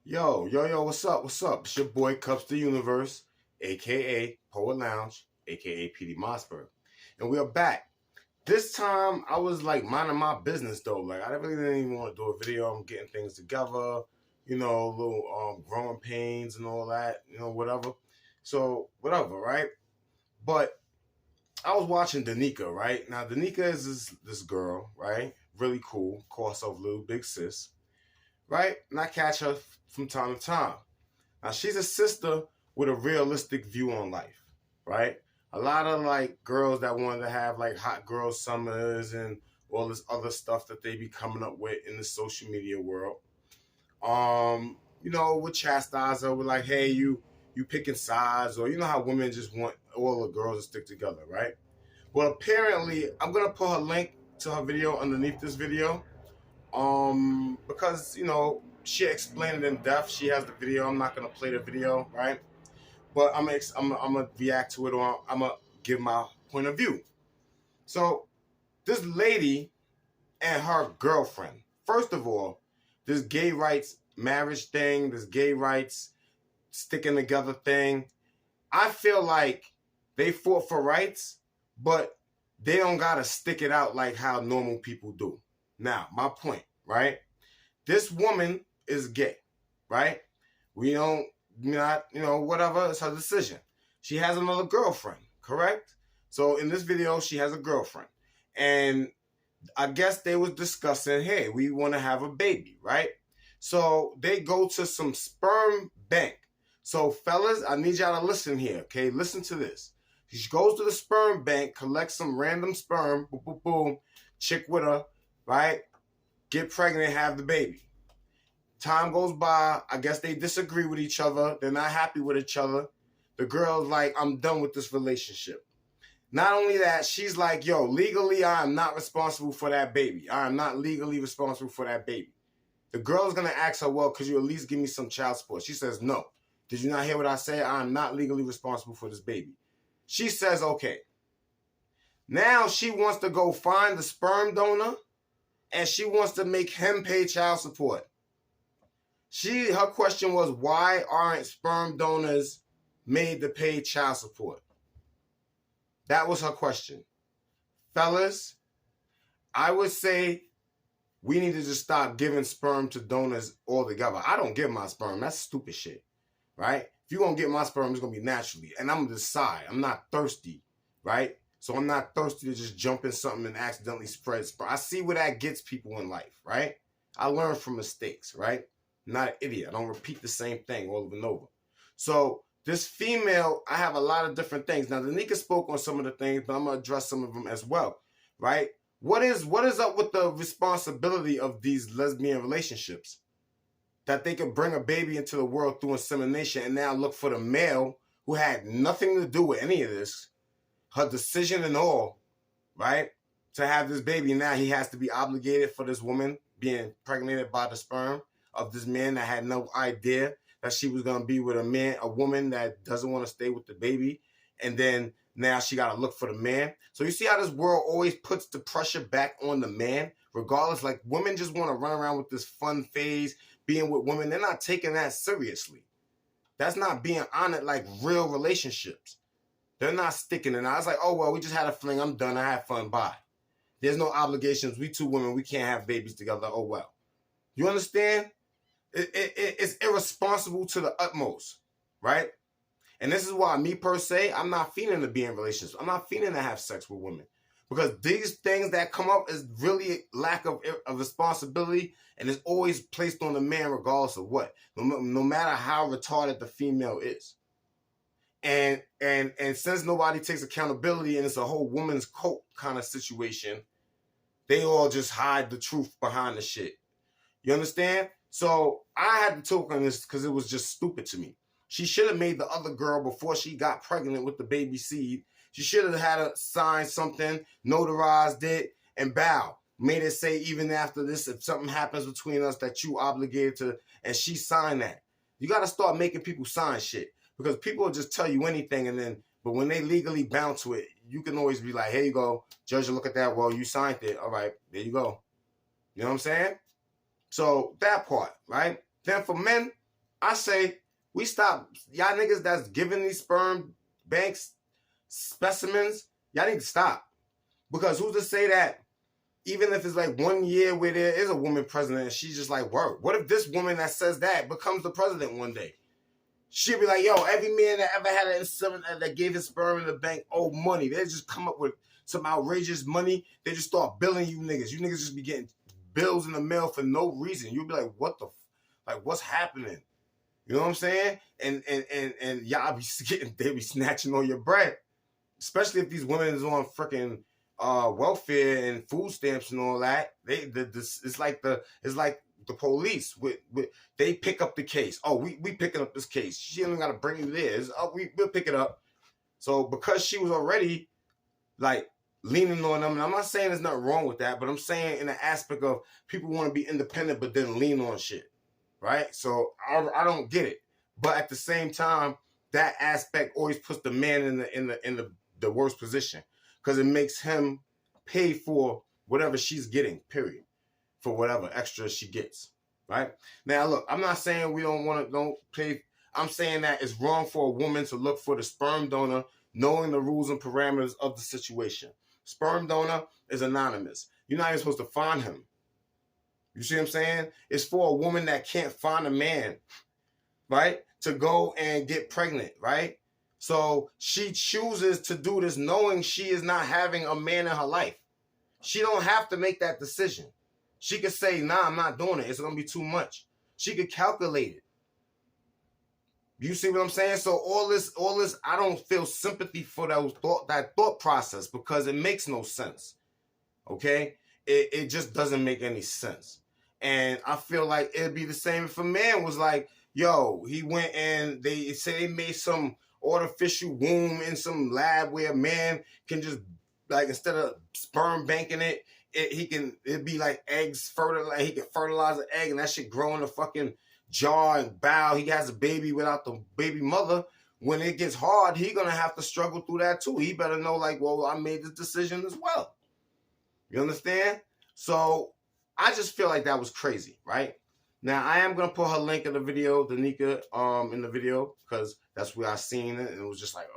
Yo, what's up? What's up? It's your boy Kupz the Universe, aka Poet Lounge, aka PD Mossberg. And we are back. This time I was like minding my business though. Like I really didn't even want to do a video. I'm getting things together, little growing pains and all that, whatever. So whatever, right? But I was watching Danica, right? Now Danica is this girl, right? Really cool, call herself Little Big Sis, right? And I catch her from time to time. Now she's a sister with a realistic view on life, right? A lot of like girls that wanted to have like hot girl summers and all this other stuff that they be coming up with in the social media world. Would chastise her with like, hey, you picking sides, or you know how women just want all the girls to stick together, right? Well, apparently I'm gonna put her link to her video underneath this video. Because she explained it in depth. She has the video. I'm not gonna play the video, right? But I'm gonna react to it, or I'm gonna give my point of view. So this lady and her girlfriend. First of all, this gay rights marriage thing, this gay rights sticking together thing. I feel like they fought for rights, but they don't gotta stick it out like how normal people do. Now, my point, right? This woman is gay, right? We don't not, whatever, it's her decision. She has another girlfriend, correct? So in this video, she has a girlfriend. And I guess they was discussing, hey, we want to have a baby, right? So they go to some sperm bank. So fellas, I need y'all to listen here, okay? Listen to this. She goes to the sperm bank, collects some random sperm, boom, boom, boom, chick with her, right? Get pregnant, have the baby. Time goes by. I guess they disagree with each other. They're not happy with each other. The girl's like, I'm done with this relationship. Not only that, she's like, yo, legally, I am not responsible for that baby. I am not legally responsible for that baby. The girl's going to ask her, well, could you at least give me some child support? She says, no. Did you not hear what I said? I am not legally responsible for this baby. She says, okay. Now she wants to go find the sperm donor, and she wants to make him pay child support. Her question was, why aren't sperm donors made to pay child support? That was her question. Fellas, I would say we need to just stop giving sperm to donors altogether. I don't give my sperm. That's stupid shit, right? If you're going to get my sperm, it's going to be naturally. And I'm going to decide. I'm not thirsty, right? So I'm not thirsty to just jump in something and accidentally spread sperm. I see where that gets people in life, right? I learn from mistakes, right? I'm not an idiot. I don't repeat the same thing over and over. So this female, I have a lot of different things. Now, Danica spoke on some of the things, but I'm going to address some of them as well, right? What is up with the responsibility of these lesbian relationships? That they could bring a baby into the world through insemination and now look for the male who had nothing to do with any of this, her decision and all, right? To have this baby. Now he has to be obligated for this woman being impregnated by the sperm of this man that had no idea that she was going to be with a woman that doesn't want to stay with the baby. And then now she got to look for the man. So you see how this world always puts the pressure back on the man, regardless. Like women just want to run around with this fun phase, being with women. They're not taking that seriously. That's not being on it like real relationships. They're not sticking in. I was like, oh, well, we just had a fling. I'm done. I had fun. Bye. There's no obligations. We two women, we can't have babies together. Oh, well. You understand? It's irresponsible to the utmost, right? And this is why me per se, I'm not feeling to be in relationships. I'm not feeling to have sex with women. Because these things that come up is really lack of responsibility, and it's always placed on the man regardless of what. No matter how retarded the female is. And since nobody takes accountability and it's a whole woman's cult kind of situation, they all just hide the truth behind the shit. You understand? So I had to talk on this because it was just stupid to me. She should have made the other girl before she got pregnant with the baby seed. She should have had to sign something, notarized it, and bow. Made it say even after this, if something happens between us that you obligated to, and she signed that. You got to start making people sign shit. Because people will just tell you anything, but when they legally bound to it, you can always be like, here you go. Judge will look at that. Well, you signed it. All right, there you go. You know what I'm saying? So that part, right? Then for men, I say we stop. Y'all niggas that's giving these sperm banks specimens, y'all need to stop. Because who's to say that even if it's like 1 year where there is a woman president and she's just like, word, what if this woman that says that becomes the president one day? She'll be like, yo, every man that ever had an insemin that gave his sperm in the bank owed money. They just come up with some outrageous money. They just start billing you niggas. You niggas just be getting bills in the mail for no reason. You'll be like, what the, like, what's happening? You know what I'm saying? And y'all be getting, they be snatching on your bread. Especially if these women is on freaking welfare and food stamps and all that. It's like the police. They pick up the case. Oh, we picking up this case. She don't gotta bring you there. We'll pick it up. So because she was already like leaning on them, and I'm not saying there's nothing wrong with that, but I'm saying in the aspect of people want to be independent but then lean on shit. Right? So I don't get it. But at the same time, that aspect always puts the man in the worst position. Because it makes him pay for whatever she's getting, period. For whatever extra she gets. Right? Now look, I'm not saying we don't pay. I'm saying that it's wrong for a woman to look for the sperm donor knowing the rules and parameters of the situation. Sperm donor is anonymous. You're not even supposed to find him. You see what I'm saying? It's for a woman that can't find a man, right? To go and get pregnant, right? So she chooses to do this knowing she is not having a man in her life. She don't have to make that decision. She could say, nah, I'm not doing it. It's going to be too much. She could calculate it. You see what I'm saying? So all this, I don't feel sympathy for that thought process because it makes no sense. Okay? It just doesn't make any sense. And I feel like it'd be the same if a man was like, yo, he went and they say they made some artificial womb in some lab where a man can just, like, instead of sperm banking it, it'd be like eggs, fertilize. He can fertilize an egg and that shit grow in a fucking jar and bow. He has a baby without the baby mother. When it gets hard, he gonna have to struggle through that too. He better know, like, well, I made this decision as well. You understand? So I just feel like that was crazy, right? Now I am gonna put her link in the video, the Niekia, in the video, because that's where I seen it, and it was just like,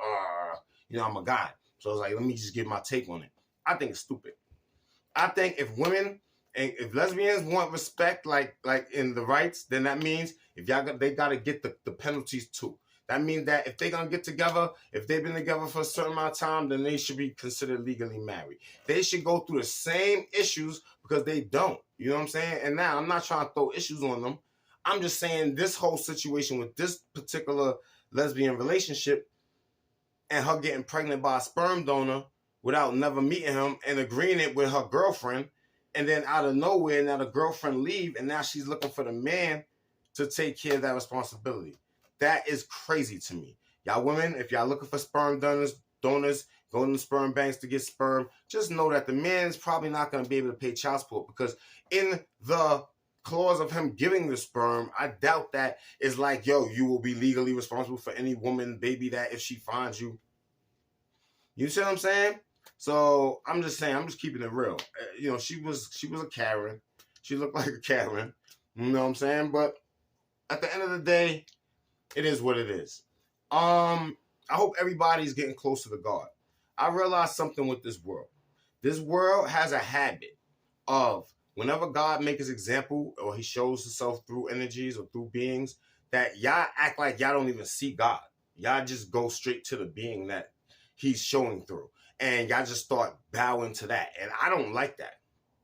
you know, I'm a guy, so I was like, let me just give my take on it. I think it's stupid. I think if women and if lesbians want respect, like in the rights, then that means if they gotta get the penalties too. That means that if they're gonna get together, if they've been together for a certain amount of time, then they should be considered legally married. They should go through the same issues because they don't. You know what I'm saying? And now I'm not trying to throw issues on them. I'm just saying this whole situation with this particular lesbian relationship and her getting pregnant by a sperm donor without never meeting him and agreeing it with her girlfriend, and then out of nowhere, now the girlfriend leave, and now she's looking for the man to take care of that responsibility. That is crazy to me. Y'all women, if y'all looking for sperm donors, go to the sperm banks to get sperm, just know that the man is probably not going to be able to pay child support, because in the clause of him giving the sperm, I doubt that is like, yo, you will be legally responsible for any woman, baby, that if she finds you. You see what I'm saying? So I'm just saying, I'm just keeping it real. You know, she was a Karen. She looked like a Karen. You know what I'm saying? But at the end of the day, it is what it is. I hope everybody's getting closer to God. I realized something with this world. This world has a habit of whenever God makes his example or he shows himself through energies or through beings, that y'all act like y'all don't even see God. Y'all just go straight to the being that he's showing through. And y'all just start bowing to that. And I don't like that.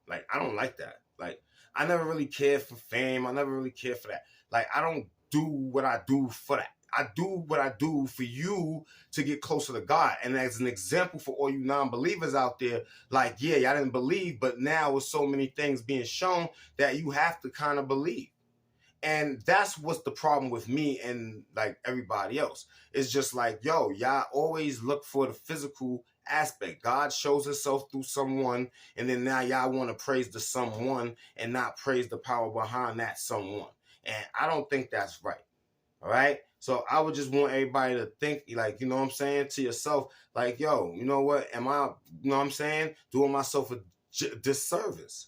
Like, I don't like that. Like, I never really cared for fame. I never really cared for that. Like, I don't do what I do for that. I do what I do for you to get closer to God. And as an example for all you non-believers out there, like, yeah, y'all didn't believe, but now with so many things being shown that you have to kind of believe. And that's what's the problem with me and like everybody else. It's just like, yo, y'all always look for the physical aspect. God shows himself through someone, and then now y'all want to praise the someone and not praise the power behind that someone. And I don't think that's right. All right? So I would just want everybody to think, like, you know what I'm saying, to yourself, like, yo, you know what? Am I, you know what I'm saying, doing myself a disservice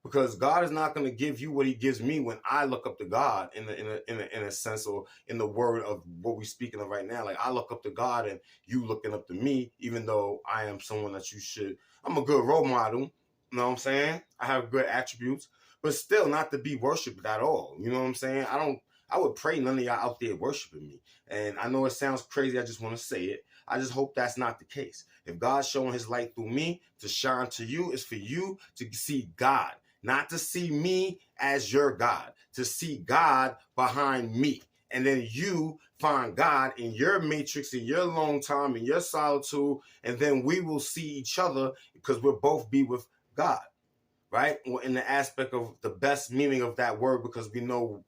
Because God is not going to give you what he gives me when I look up to God in a sense, or in the word of what we're speaking of right now. Like, I look up to God and you looking up to me, even though I am someone that you should. I'm a good role model. You know what I'm saying? I have good attributes, but still not to be worshipped at all. You know what I'm saying? I would pray none of y'all out there worshiping me. And I know it sounds crazy. I just want to say it. I just hope that's not the case. If God's showing his light through me to shine to you, it's for you to see God. Not to see me as your God, to see God behind me. And then you find God in your matrix, in your long time, in your solitude, and then we will see each other because we'll both be with God, right? In the aspect of the best meaning of that word, because we know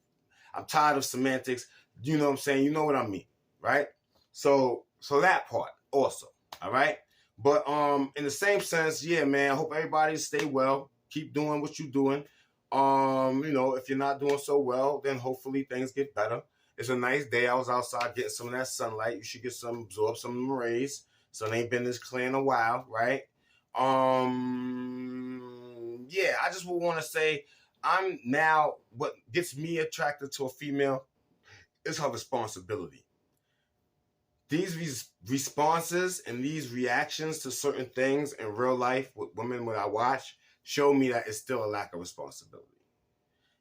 I'm tired of semantics. You know what I'm saying? You know what I mean, right? So that part also, all right? But in the same sense, yeah, man, I hope everybody stay well. Keep doing what you're doing. If you're not doing so well, then hopefully things get better. It's a nice day. I was outside getting some of that sunlight. You should absorb some of them rays. Sun ain't been this clear in a while, right? Yeah, I just would want to say I'm now, what gets me attracted to a female is her responsibility. These responses and these reactions to certain things in real life with women when I watch show me that it's still a lack of responsibility.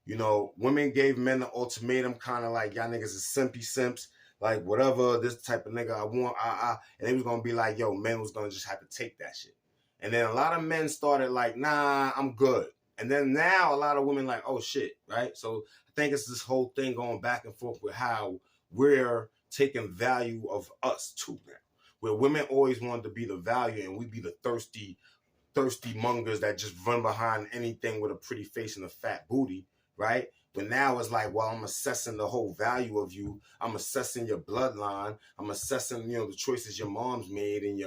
You know, women gave men the ultimatum, kind of like, y'all niggas is simpy simps, like whatever, this type of nigga I want, and they was gonna be like, yo, men was gonna just have to take that shit. And then a lot of men started like, nah, I'm good. And then now a lot of women like, oh shit, right? So I think it's this whole thing going back and forth with how we're taking value of us too now. Where women always wanted to be the value and we be the thirsty mongers that just run behind anything with a pretty face and a fat booty, right? But now it's like, well, I'm assessing the whole value of you. I'm assessing your bloodline. I'm assessing, the choices your mom's made and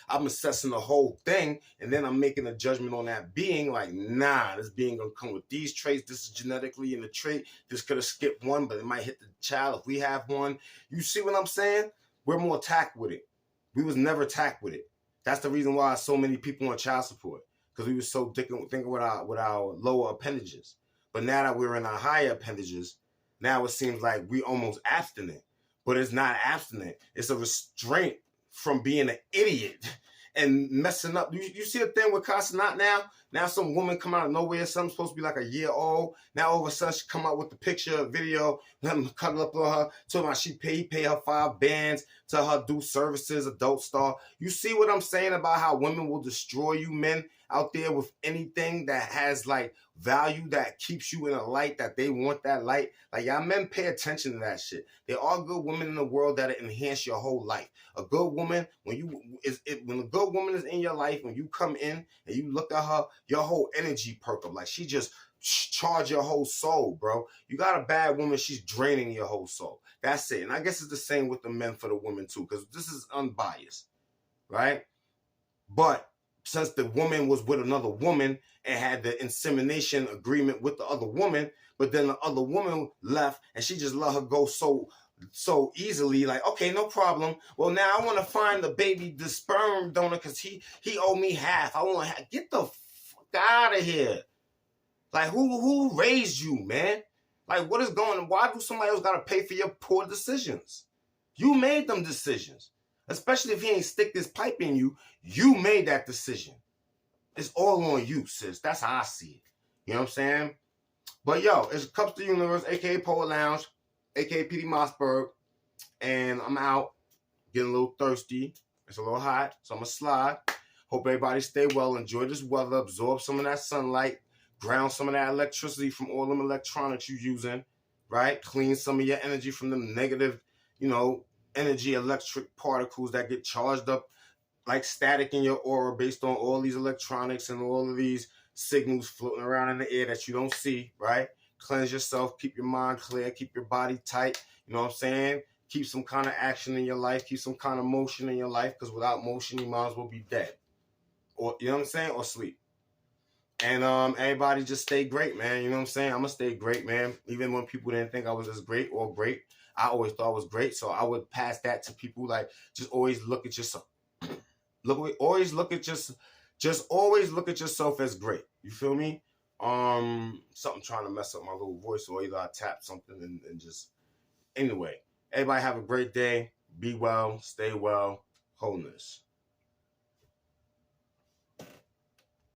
I'm assessing the whole thing. And then I'm making a judgment on that being like, nah, this being gonna come with these traits. This is genetically in the trait. This could have skipped one, but it might hit the child if we have one. You see what I'm saying? We're more tact with it. We was never tact with it. That's the reason why so many people on child support, because we were so thinking with our lower appendages. But now that we're in our higher appendages, now it seems like we almost abstinent. But it's not abstinent. It's a restraint from being an idiot and messing up. You see the thing with Casanat now? Now some woman come out of nowhere, something supposed to be like a year old. Now all of a sudden she come out with the picture, video, them cuddle up on her, talking about he pay her 5 bands, tell her do services, adult star. You see what I'm saying about how women will destroy you men out there with anything that has like value, that keeps you in a light, that they want that light. Like, y'all men pay attention to that shit. There are good women in the world that enhance your whole life. A good woman, when a good woman is in your life, when you come in and you look at her, your whole energy perk up. Like, she just charge your whole soul, bro. You got a bad woman, she's draining your whole soul. That's it. And I guess it's the same with the men for the women too, because this is unbiased, right? But since the woman was with another woman and had the insemination agreement with the other woman, but then the other woman left and she just let her go so easily, like, okay, no problem. Well, now I want to find the sperm donor because he owe me half. I want to get the fuck out of here. Like, who raised you, man? Like, what is going on? Why do somebody else got to pay for your poor decisions? You made them decisions. Especially if he ain't stick this pipe in you, you made that decision. It's all on you, sis. That's how I see it. You know what I'm saying? But yo, it's Kupz the Universe, aka Poet Lounge, aka PD Mossberg, and I'm out getting a little thirsty. It's a little hot, so I'm gonna slide. Hope everybody stay well, enjoy this weather, absorb some of that sunlight, ground some of that electricity from all them electronics you're using, right? Clean some of your energy from them negative, energy electric particles that get charged up like static in your aura based on all these electronics and all of these signals floating around in the air that you don't see, right? Cleanse yourself, keep your mind clear, keep your body tight, you know what I'm saying? Keep some kind of action in your life, keep some kind of motion in your life, because without motion, you might as well be dead. Or, you know what I'm saying? Or sleep. And everybody just stay great, man. You know what I'm saying? I'm going to stay great, man. Even when people didn't think I was as great or great, I always thought I was great. So I would pass that to people, like, just always look at yourself. Always look at yourself as great. You feel me? Something trying to mess up my little voice, or either I tap something and just anyway. Everybody have a great day. Be well, stay well, wholeness.